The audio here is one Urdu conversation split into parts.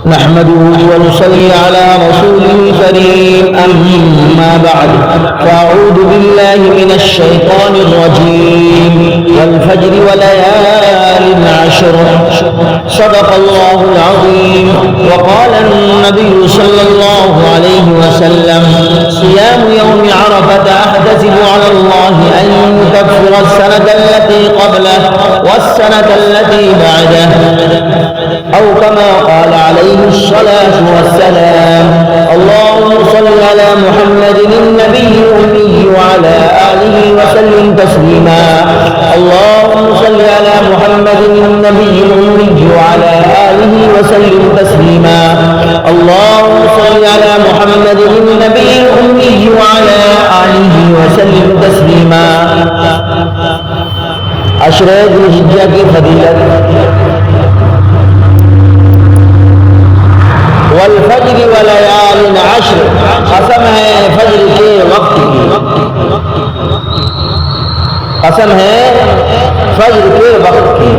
نحمده ونصلي على رسوله الكريم أما بعد فأعوذ بالله من الشيطان الرجيم والفجر وليال عشر صدق الله العظيم وقال النبي صلى الله عليه وسلم صيام يوم عرفة أحتسب على الله أن يكفر السنة التي قبله والسنة التي بعده أو كما قال عليه الصلاة والسلام اللهم صل على محمد النبي الأمي وعلى آله وسلم تسليما اللهم صل على محمد النبي الأمي وعلى آله وسلم تسليما اللهم صل على محمد النبي الأمي وعلى آله وسلم تسليما عشر ذی الحجہ کی فضیلت والفجر ولیال عشر قسم ہے فجر کے وقت کی قسم ہے فجر کے وقت کی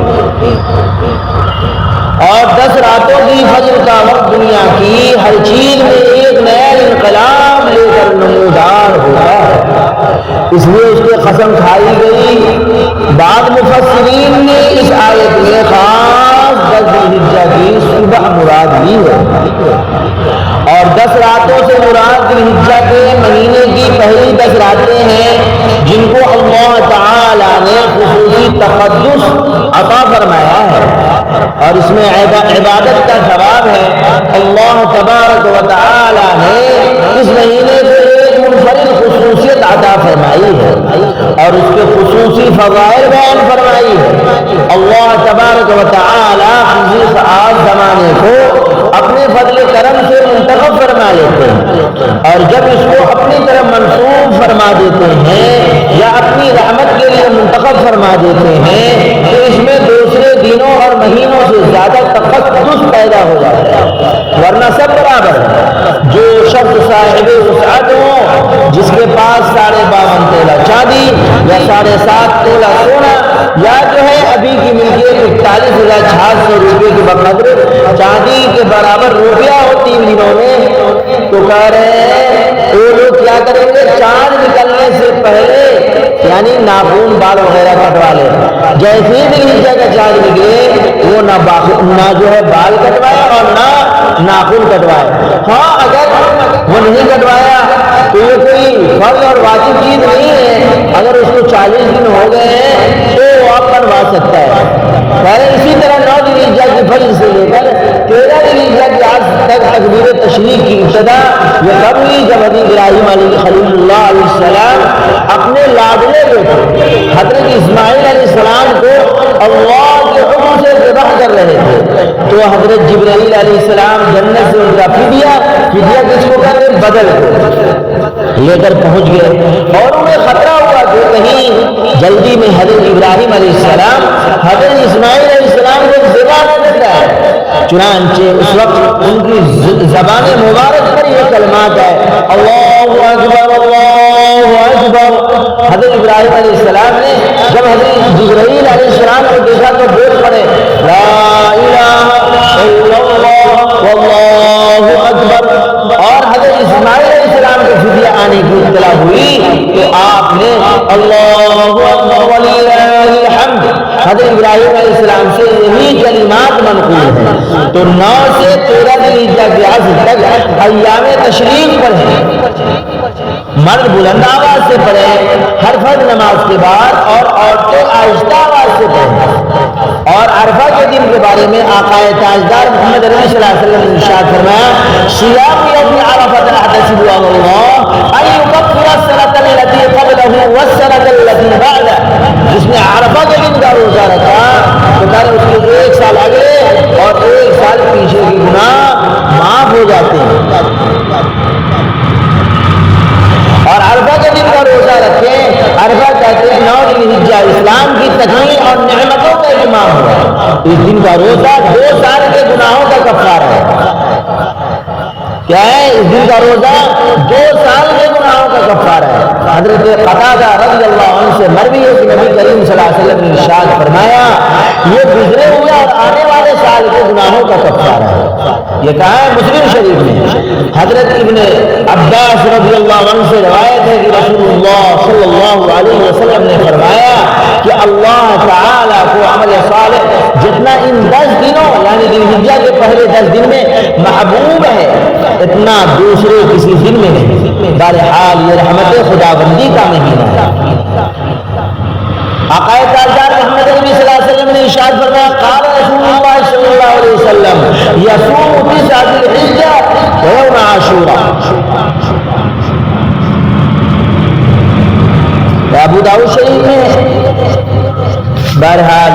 اور 10 راتوں کی فجر کا وقت دنیا کی ہر چیز میں ایک نیا انقلاب لے کر نمودار ہوتا ہے اس لیے اس کی قسم کھائی گئی بعض مفسرین نے اس آیت میں خاص 10 ذی الحجہ کی صبح مراد لی ہے اور 10 راتوں سے مراد ذی الحجہ کے مہینے کی پہلی 10 راتیں ہیں جن کو اللہ تعالی نے خصوصی تقدس عطا فرمایا ہے اور اس میں عبادت کا ثواب ہے اللہ تبارک و تعالی نے اس مہینے کو ایک منفرد خصوصیت عطا فرمائی ہے اور اس کے خصوصی فضائل بیان فرمائی ہے اللہ تبارک و تعالی کسی خاص زمانے کو اپنے فضل کرم سے منتخب فرما لیتے ہیں اور جب اس کو اپنی طرف منسوب فرما دیتے ہیں یا اپنی رحمت کے لیے منتخب فرما دیتے ہیں تو اس میں دوسرے دنوں اور مہینوں سے زیادہ تقدس پیدا ہو جاتا ہے ورنہ سب برابر ہے جو شخص صاحب وسعت ہو جس کے پاس 52.5 تولہ چاندی یا 7.5 تولہ سونا یا جو ہے ابھی کی ملکیت 41,600 روپے کی بقدر چاندی کے برابر روپیہ ہو 3 دنوں میں تو کہہ رہے ہیں وہ لوگ کیا کریں گے چاند نکلنے سے پہلے یعنی ناخن بال وغیرہ کٹوا لیں جیسے ہی ذی الحجہ کا چاند نکلے وہ نہ جو ہے بال کٹوائے اور نہ ناخن کٹوائے ہاں اگر وہ نہیں کٹوایا تو یہ کوئی فرض اور واجب چیز نہیں ہے اگر اس کو 40 دن ہو گئے ہیں تو وہ آپ بنوا سکتا ہے اسی طرح 9 ذی الحجہ کی فجر سے لے کر 13 ذی الحجہ کی آج تک تکبیر تشریق کی ابتدا یہ کب ہوئی جب حضرت ابراہیم علیہ خلیل اللہ علیہ السلام اپنے لاڈلے بیٹے حضرت اسماعیل علیہ السلام کو اللہ کے حکم سے ذبح کر رہے تھے تو حضرت جبرائیل علیہ السلام جنت سے ان کا فدیہ کس کو کہتے ہیں بدل کو لے کر پہنچ گئے اور انہیں خطرہ ہوا کہ کہیں جلدی میں حضرت ابراہیم علیہ السلام حضرت اسماعیل علیہ السلام کو ذبح نہ کر جائے چنانچہ اس وقت ان کی زبان مبارک پر یہ کلمات ہے اللہ اکبر اللہ اکبر حضرت ابراہیم علیہ السلام نے جب حضرت جبرائیل علیہ السلام کو دیکھا تو بول پڑے لا الہ الا اللہ واللہ اکبر اور حضرت اسماعیل علیہ السلام کے فدیہ آنے کی اطلاع ہوئی تو آپ نے اللہ اکبر وللہ الحمد حضرت ابراہیم علیہ السلام سے یہی کلمات منقول ہیں تو 9 سے 13 ذی الحجہ کے عصر تک ایام تشریق پر ہیں مرد بلند آواز سے پڑھیں ہر فرض نماز کے بعد اور عورتیں آہستہ آواز سے پڑھیں اور عرفہ کے دن کے بارے میں آقا تاجدار محمد عربی صلی اللہ علیہ وسلم نے ارشاد فرمایا صیام یوم عرفہ احتسب علی اللہ ان یکفر السنۃ التي قبلہ والسنۃ التي بعدہ جس نے عرفہ کے دن کا روزہ رکھا تو کہا اس کے 1 سال آگے اور 1 سال پیچھے کے گناہ معاف ہو جاتے ہیں اور عرفہ کے دن کا روزہ رکھیں عرفہ کہتے ہیں 9 ذی الحجہ اسلام کی تکمیل اور نعمتوں کا اتمام ہوا اس دن کا روزہ 2 سال کے گناہوں کا کفارہ ہے کیا ہے اس دن کا روزہ 2 سال کے گناہوں کا کفارہ ہے حضرت قتادہ رضی اللہ عنہ سے مروی ہے کہ نبی کریم صلی اللہ علیہ وسلم نے ارشاد فرمایا یہ گزرے ہوئے اور آنے والے سال کے گناہوں کا کفارہ ہے یہ کہا ہے مسلم شریف میں، حضرت ابن عباس رضی اللہ عنہ سے روایت ہے کہ رسول اللہ صلی اللہ علیہ وسلم نے فرمایا کہ اللہ تعالیٰ کو عمل صالح جتنا ان 10 دنوں یعنی ذی الحجہ کے پہلے 10 دن میں محبوب ہے اتنا دوسرے کسی دن میں نہیں۔ بہرحال یہ رحمت خداوندی کا مہینہ ہے۔ آقا تاجدار محمد عربی صلی اللہ علیہ وسلم نے ارشاد فرمایا قال رسول اللہ صلی اللہ علیہ وسلم یصوم 9 ذی الحجہ ویوم عاشوراء۔ ابو داؤد شریف میں بہرحال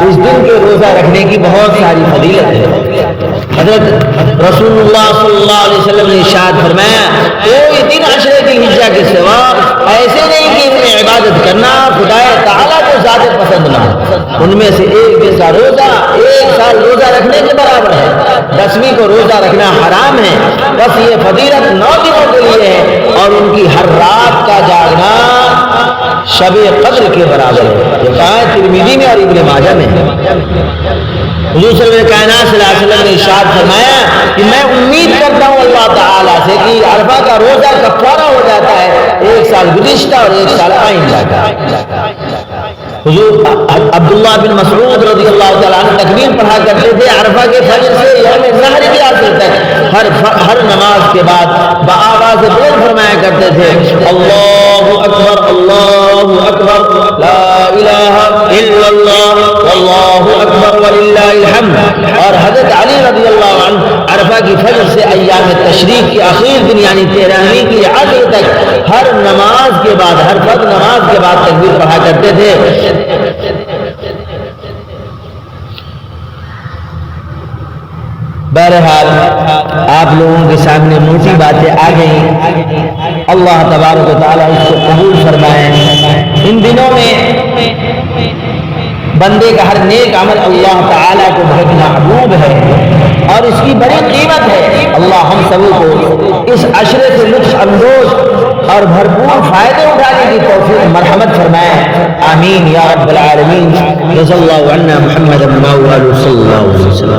اس دن کے روزہ رکھنے کی بہت ساری فضیلت ہے۔ حضرت رسول اللہ صلی اللہ علیہ وسلم نے ارشاد فرمایا کوئی دن عشرے ذی الحجہ کے سوا ایسے نہیں کہ ان میں عبادت کرنا خدا تعالیٰ کو زیادہ پسند نہ ہو۔ ان میں سے ایک دن کا روزہ 1 سال روزہ رکھنے کے برابر ہے۔ 10ویں کو روزہ رکھنا حرام ہے، بس یہ فضیلت 9 دنوں کے لیے ہے اور ان کی ہر رات کا جاگنا شب قدر کے برابر ہے۔ یہ کہا ہے ترمذی میں اور ابن ماجہ میں ہے۔ حضور صلی اللہ علیہ وسلم نے ارشاد فرمایا کہ میں امید کرتا ہوں اللہ تعالیٰ سے کہ عرفہ کا روزہ کفارہ ہو جاتا ہے 1 سال گزشتہ اور 1 سال آئندہ کا۔ حضور عبداللہ بن مسعود رضی اللہ تعالیٰ عنہ تکبیر پڑھا کرتے تھے عرفہ کے فجر سے یوم نحر کے آخر تک ہر نماز کے بعد بآواز بلند فرمایا کرتے تھے اللہ اکبر اللہ اکبر لا الہ الا اللہ واللہ اکبر وللہ الحمد۔ اور حضرت علی رضی اللہ عنہ عرفہ کی فجر سے ایام تشریق کی آخر دن یعنی 13ویں کی آخر تک ہر نماز کے بعد ہر فرض نماز کے بعد تکبیر پڑھا کرتے تھے۔ بہرحال آپ لوگوں کے سامنے موٹی باتیں آ گئیں، اللہ تبارک و تعالیٰ اس کو قبول فرمائے۔ ان دنوں میں بندے کا ہر نیک عمل اللہ تعالیٰ کو بہت محبوب ہے اور اس کی بڑی قیمت ہے۔ اللہ ہم سبھی کو اس عشرے سے لطف اندوز اور بھرپور فائدے اٹھانے کی توفیق مرحمت فرمائے، آمین یا رب العالمین۔ رضی اللہ عنہ محمد صلی اللہ علیہ وسلم۔